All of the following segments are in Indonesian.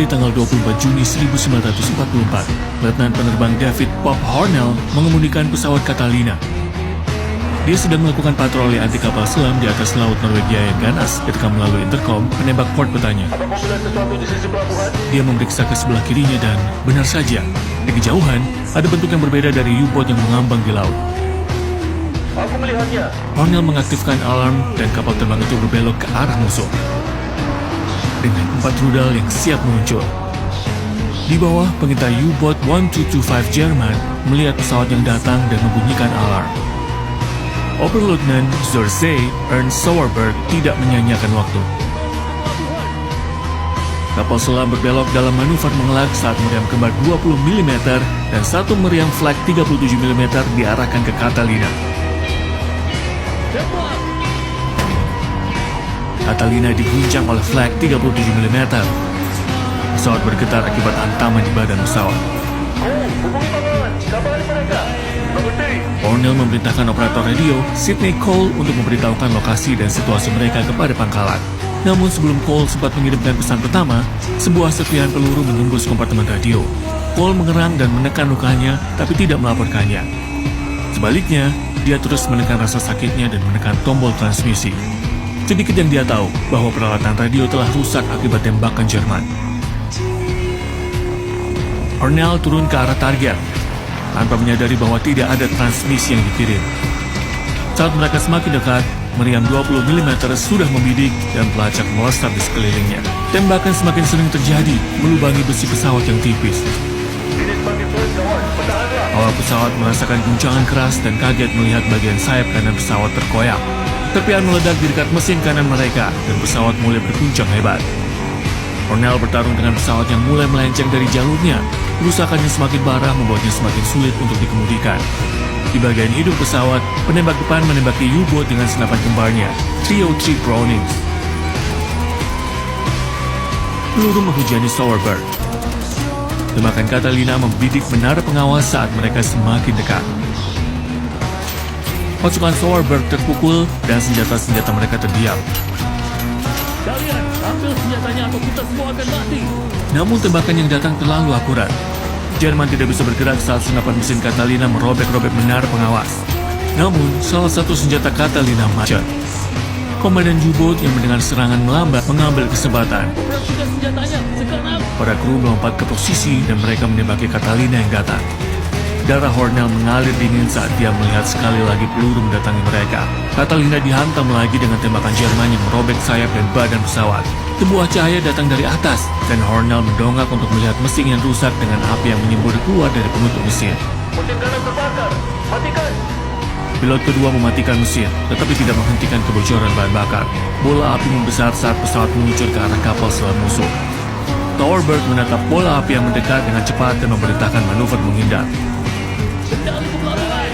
Di tanggal 24 Juni 1944, Letnan penerbang David Pop Hornell mengemudikan pesawat Catalina. Dia sedang melakukan patroli anti kapal selam di atas laut Norwegia yang ganas ketika melalui intercom penembak port bertanya. Dia memeriksa ke sebelah kirinya dan benar saja, di kejauhan ada bentuk yang berbeda dari U-boat yang mengambang di laut. Aku melihatnya. Hornell mengaktifkan alarm dan kapal terbang itu berbelok ke arah musuh dengan 4 rudal yang siap meluncur. Di bawah, pengintai U-boat 1225 Jerman melihat pesawat yang datang dan membunyikan alarm. Oberleutnant Zorzee Ernst Sauerberg tidak menyanyiakan waktu. Kapal selam berbelok dalam manuver mengelak saat meriam kembar 20 mm dan satu meriam flag 37 mm diarahkan ke Catalina. Catalina diguncang oleh flag 37 mm. Pesawat bergetar akibat hantaman di badan pesawat. Hubungi pahlawan. Kabari mereka. Mengerti. Hornell memerintahkan operator radio Sidney Cole untuk memberitahukan lokasi dan situasi mereka kepada pangkalan. Namun sebelum Cole sempat mengirimkan pesan pertama, sebuah serpihan peluru menembus kompartemen radio. Cole mengerang dan menekan lukanya, tapi tidak melaporkannya. Sebaliknya, dia terus menekan rasa sakitnya dan menekan tombol transmisi. Sedikit yang dia tahu bahwa peralatan radio telah rusak akibat tembakan Jerman. Hornell turun ke arah target tanpa menyadari bahwa tidak ada transmisi yang dikirim. Saat mereka semakin dekat, meriam 20 mm sudah membidik dan pelacak melesat di sekelilingnya. Tembakan semakin sering terjadi, melubangi besi pesawat yang tipis. Ini semakin sulit, kawan. Bertahanlah. Awak pesawat merasakan guncangan keras dan kaget melihat bagian sayap kanan pesawat terkoyak. Serpihan meledak di dekat mesin kanan mereka dan pesawat mulai berguncang hebat. Hornell bertarung dengan pesawat yang mulai melenceng dari jalurnya. Kerusakan yang semakin parah membuatnya semakin sulit untuk dikemudikan. Di bagian hidung pesawat, penembak depan menembaki U-boat dengan senapan kembarnya, 303 Brownings. Peluru menghujani Sauerberg. Tembakan Catalina membidik menara pengawas saat mereka semakin dekat. Pasukan Sauerberg terpukul dan senjata-senjata mereka terdiam. Kalian, ambil senjatanya atau kita semua akan mati. Namun tembakan yang datang terlalu akurat. Jerman tidak bisa bergerak saat senapan mesin Catalina merobek-robek menara pengawas. Namun, salah satu senjata Catalina macet. Komandan U-boat yang mendengar serangan melambat mengambil kesempatan. Operasikan senjatanya sekarang. Para kru melompat ke posisi dan mereka menembaki Catalina yang datang. Darah Hornell mengalir dingin saat dia melihat sekali lagi peluru mendatangi mereka. Catalina dihantam lagi dengan tembakan Jerman yang merobek sayap dan badan pesawat. Sebuah cahaya datang dari atas, dan Hornell mendongak untuk melihat mesin yang rusak dengan api yang menyembur keluar dari penutup mesin. Mesin kanan terbakar. Matikan. Pilot kedua mematikan mesin, tetapi tidak menghentikan kebocoran bahan bakar. Bola api membesar saat pesawat meluncur ke arah kapal selam musuh. Sauerberg menatap bola api yang mendekat dengan cepat dan memerintahkan manuver menghindar. Kendali ke belakang.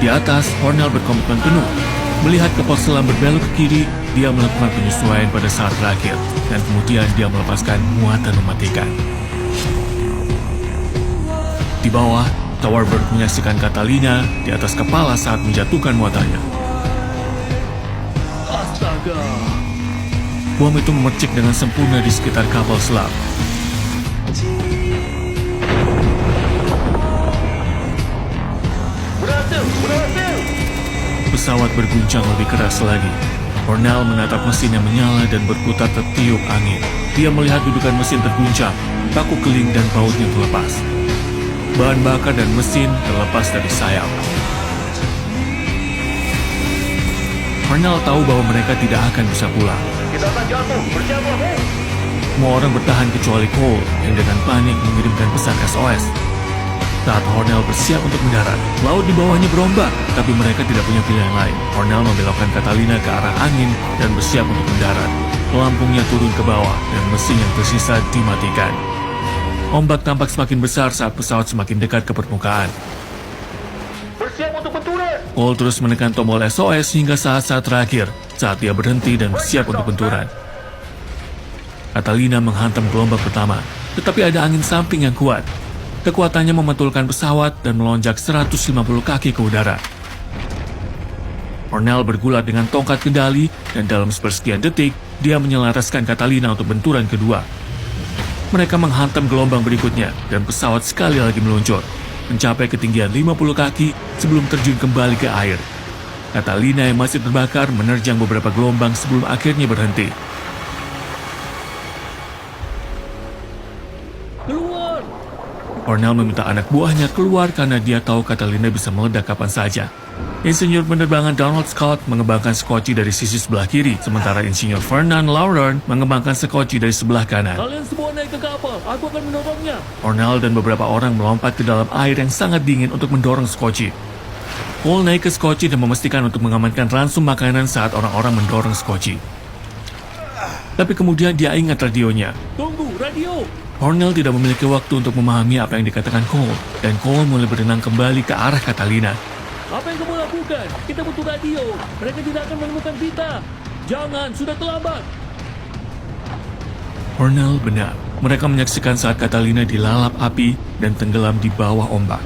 Di atas, Hornell berkomitmen penuh. Melihat kapal selam berbelok ke kiri, dia melakukan penyesuaian pada saat terakhir, dan kemudian dia melepaskan muatan mematikan. Di bawah, Sauerberg menyaksikan Catalina di atas kepala saat menjatuhkan muatannya. Astaga. Bom itu memercik dengan sempurna di sekitar kapal selam. Berhasil. Pesawat berguncang lebih keras lagi. Hornell menatap mesin yang menyala dan berputar tertiup angin. Dia melihat dudukan mesin terguncang, paku keling dan bautnya terlepas. Bahan bakar dan mesin terlepas dari sayap. Hornell tahu bahwa mereka tidak akan bisa pulang. Kita akan jatuh. Bersiaplah. Semua orang bertahan kecuali Cole yang dengan panik mengirimkan pesan SOS. Saat Hornell bersiap untuk mendarat, laut di bawahnya berombak, tapi mereka tidak punya pilihan lain. Hornell membelokkan Catalina ke arah angin dan bersiap untuk mendarat. Pelampungnya turun ke bawah dan mesin yang tersisa dimatikan. Ombak tampak semakin besar saat pesawat semakin dekat ke permukaan. Bersiap untuk benturan. Cole terus menekan tombol SOS hingga saat-saat terakhir, saat dia berhenti dan bersiap untuk benturan. Catalina menghantam gelombang pertama, tetapi ada angin samping yang kuat. Kekuatannya memantulkan pesawat dan melonjak 150 kaki ke udara. Hornell bergulat dengan tongkat kendali dan dalam sepersekian detik, dia menyelaraskan Catalina untuk benturan kedua. Mereka menghantam gelombang berikutnya dan pesawat sekali lagi meluncur, mencapai ketinggian 50 kaki sebelum terjun kembali ke air. Catalina yang masih terbakar menerjang beberapa gelombang sebelum akhirnya berhenti. Keluar! Hornell meminta anak buahnya keluar karena dia tahu Catalina bisa meledak kapan saja. Insinyur penerbangan Donald Scott mengembangkan skoci dari sisi sebelah kiri, sementara Insinyur Fernand Lauren mengembangkan skoci dari sebelah kanan. Kalian semua naik ke kapal, aku akan mendorongnya. Hornell dan beberapa orang melompat ke dalam air yang sangat dingin untuk mendorong skoci. Cole naik ke skoci dan memastikan untuk mengamankan ransum makanan saat orang-orang mendorong skoci. Tapi kemudian dia ingat radionya. Tunggu, radio! Hornell tidak memiliki waktu untuk memahami apa yang dikatakan Cole, dan Cole mulai berenang kembali ke arah Catalina. Apa yang kamu lakukan? Kita butuh radio. Mereka tidak akan menemukan kita. Jangan, sudah terlambat. Hornell benar. Mereka menyaksikan saat Catalina dilalap api dan tenggelam di bawah ombak.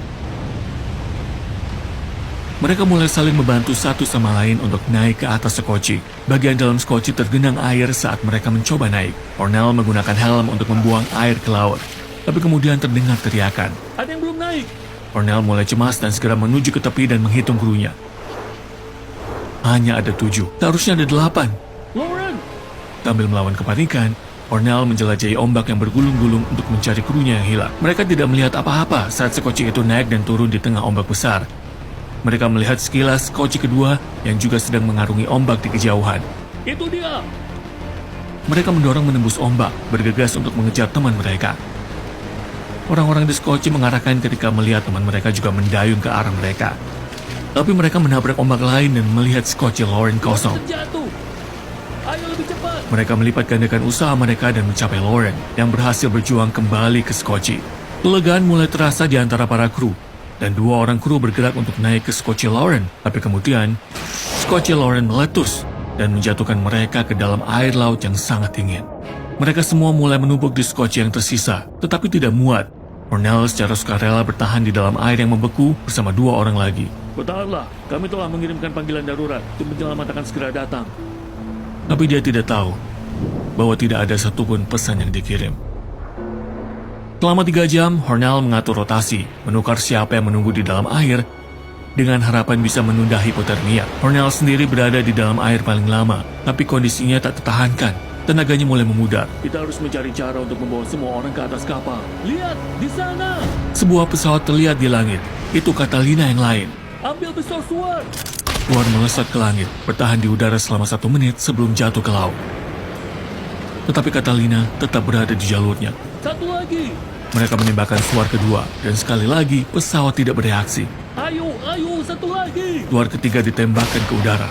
Mereka mulai saling membantu satu sama lain untuk naik ke atas skoci. Bagian dalam skoci tergenang air saat mereka mencoba naik. Hornell menggunakan helm untuk membuang air ke laut. Tapi kemudian terdengar teriakan. Ada yang belum naik. Hornell mulai cemas dan segera menuju ke tepi dan menghitung krunya. Hanya ada 7, seharusnya ada 8. Lauren! Sambil melawan kepanikan, Hornell menjelajahi ombak yang bergulung-gulung untuk mencari krunya yang hilang. Mereka tidak melihat apa-apa saat skoci itu naik dan turun di tengah ombak besar. Mereka melihat sekilas skoci kedua yang juga sedang mengarungi ombak di kejauhan. Itu dia! Mereka mendorong menembus ombak, bergegas untuk mengejar teman mereka. Orang-orang di skoci mengarahkan ketika melihat teman mereka juga mendayung ke arah mereka. Tapi mereka menabrak ombak lain dan melihat skoci Lauren kosong. Terjatuh! Ayo lebih cepat! Mereka melipat gandakan usaha mereka dan mencapai Lauren, yang berhasil berjuang kembali ke skoci. Kelegaan mulai terasa di antara para kru, dan 2 orang kru bergerak untuk naik ke skoci Lauren. Tapi kemudian, skoci Lauren meletus dan menjatuhkan mereka ke dalam air laut yang sangat dingin. Mereka semua mulai menumpuk di skoci yang tersisa, tetapi tidak muat. Hornell secara sukarela bertahan di dalam air yang membeku bersama 2 orang lagi. Bertahanlah, kami telah mengirimkan panggilan darurat. Tim penyelamat akan segera datang. Tapi dia tidak tahu bahwa tidak ada satupun pesan yang dikirim. Selama 3 jam, Hornell mengatur rotasi, menukar siapa yang menunggu di dalam air, dengan harapan bisa menunda hipotermia. Hornell sendiri berada di dalam air paling lama, tapi kondisinya tak tertahankan. Tenaganya mulai memudar. Kita harus mencari cara untuk membawa semua orang ke atas kapal. Lihat, di sana! Sebuah pesawat terlihat di langit. Itu Catalina yang lain. Ambil pistol Sword! Keluar melesat ke langit, bertahan di udara selama 1 menit sebelum jatuh ke laut. Tetapi Catalina tetap berada di jalurnya. Satu lagi! Mereka menembakkan suar kedua, dan sekali lagi pesawat tidak bereaksi. Ayo, satu lagi! Suar ketiga ditembakkan ke udara.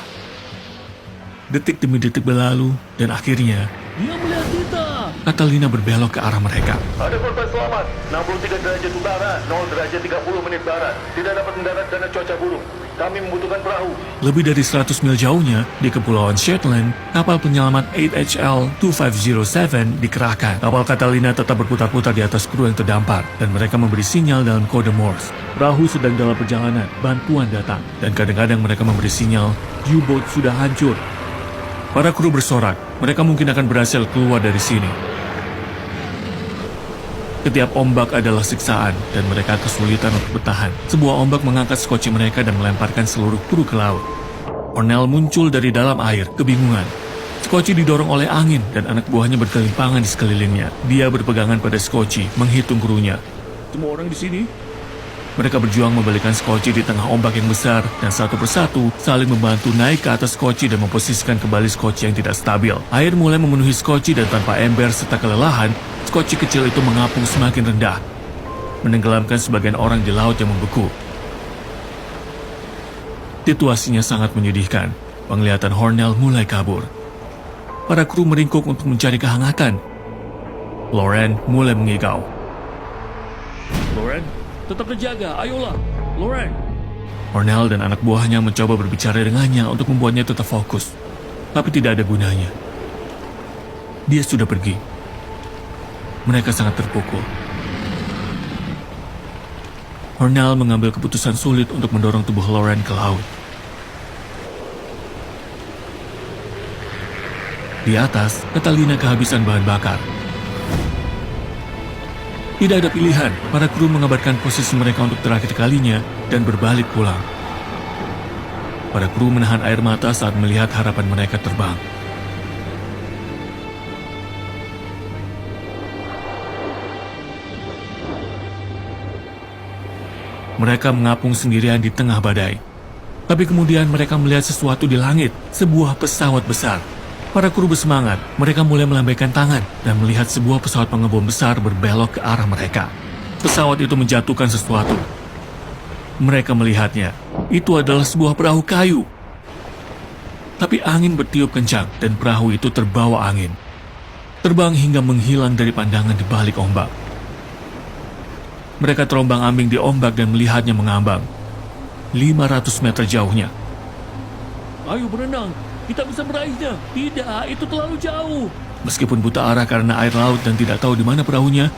Detik demi detik berlalu, dan akhirnya Dia melihat kita! Catalina berbelok ke arah mereka. Ada korban selamat, 63 derajat utara, 0 derajat 30 menit barat. Tidak dapat mendarat karena cuaca buruk. Kami membutuhkan perahu. Lebih dari 100 mil jauhnya, di Kepulauan Shetland, kapal penyelamat 8HL2507 dikerahkan. Kapal Catalina tetap berputar-putar di atas kru yang terdampar, dan mereka memberi sinyal dalam kode Morse. Perahu sedang dalam perjalanan, bantuan datang. Dan kadang-kadang mereka memberi sinyal, U-boat sudah hancur. Para kru bersorak, mereka mungkin akan berhasil keluar dari sini. Setiap ombak adalah siksaan, dan mereka kesulitan untuk bertahan. Sebuah ombak mengangkat skoci mereka dan melemparkan seluruh kru ke laut. Hornell muncul dari dalam air, kebingungan. Skoci didorong oleh angin, dan anak buahnya berkelimpangan di sekelilingnya. Dia berpegangan pada skoci, menghitung krunya. Semua orang di sini? Mereka berjuang membalikan skoci di tengah ombak yang besar, dan satu persatu saling membantu naik ke atas skoci dan memposisikan kembali skoci yang tidak stabil. Air mulai memenuhi skoci dan tanpa ember serta kelelahan, skoci kecil itu mengapung semakin rendah, menenggelamkan sebagian orang di laut yang membeku. Situasinya sangat menyedihkan. Penglihatan Hornell mulai kabur. Para kru meringkuk untuk mencari kehangatan. Lauren mulai mengigau. Lauren, tetap terjaga, ayolah. Lauren! Hornell dan anak buahnya mencoba berbicara dengannya untuk membuatnya tetap fokus. Tapi tidak ada gunanya. Dia sudah pergi. Mereka sangat terpukul. Hornell mengambil keputusan sulit untuk mendorong tubuh Lauren ke laut. Di atas, Catalina kehabisan bahan bakar. Tidak ada pilihan, para kru mengabarkan posisi mereka untuk terakhir kalinya dan berbalik pulang. Para kru menahan air mata saat melihat harapan mereka terbang. Mereka mengapung sendirian di tengah badai. Tapi kemudian mereka melihat sesuatu di langit, sebuah pesawat besar. Para kru bersemangat, mereka mulai melambaikan tangan dan melihat sebuah pesawat pengebom besar berbelok ke arah mereka. Pesawat itu menjatuhkan sesuatu. Mereka melihatnya, itu adalah sebuah perahu kayu. Tapi angin bertiup kencang dan perahu itu terbawa angin. Terbang hingga menghilang dari pandangan di balik ombak. Mereka terombang-ambing di ombak dan melihatnya mengambang. 500 meter jauhnya. Ayo berenang, kita bisa meraihnya. Tidak, itu terlalu jauh. Meskipun buta arah karena air laut dan tidak tahu di mana perahunya,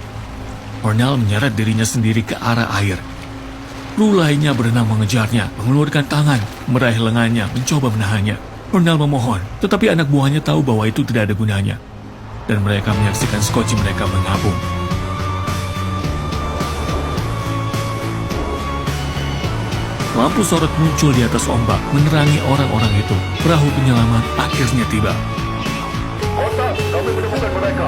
Hornell menyeret dirinya sendiri ke arah air. Kru lainnya berenang mengejarnya, mengeluarkan tangan, meraih lengannya, mencoba menahannya. Hornell memohon, tetapi anak buahnya tahu bahwa itu tidak ada gunanya. Dan mereka menyaksikan skoci mereka mengapung. Lampu sorot muncul di atas ombak, menerangi orang-orang itu. Perahu penyelamat akhirnya tiba. Kontak, kami menemukan mereka.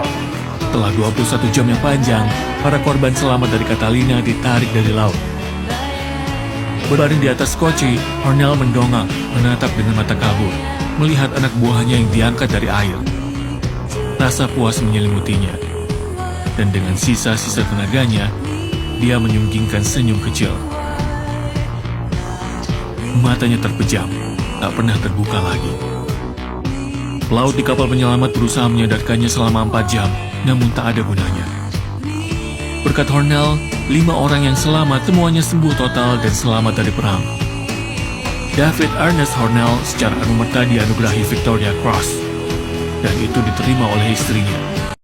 Setelah 21 jam yang panjang, para korban selamat dari Catalina ditarik dari laut. Berbaring di atas koci, Hornell mendongak, menatap dengan mata kabur, melihat anak buahnya yang diangkat dari air. Rasa puas menyelimutinya. Dan dengan sisa-sisa tenaganya, dia menyunggingkan senyum kecil. Matanya terpejam, tak pernah terbuka lagi. Pelaut di kapal penyelamat berusaha menyadarkannya selama 4 jam, namun tak ada gunanya. Berkat Hornell, 5 orang yang selamat semuanya sembuh total dan selamat dari perang. David Ernest Hornell secara anumerta dianugerahi Victoria Cross, dan itu diterima oleh istrinya.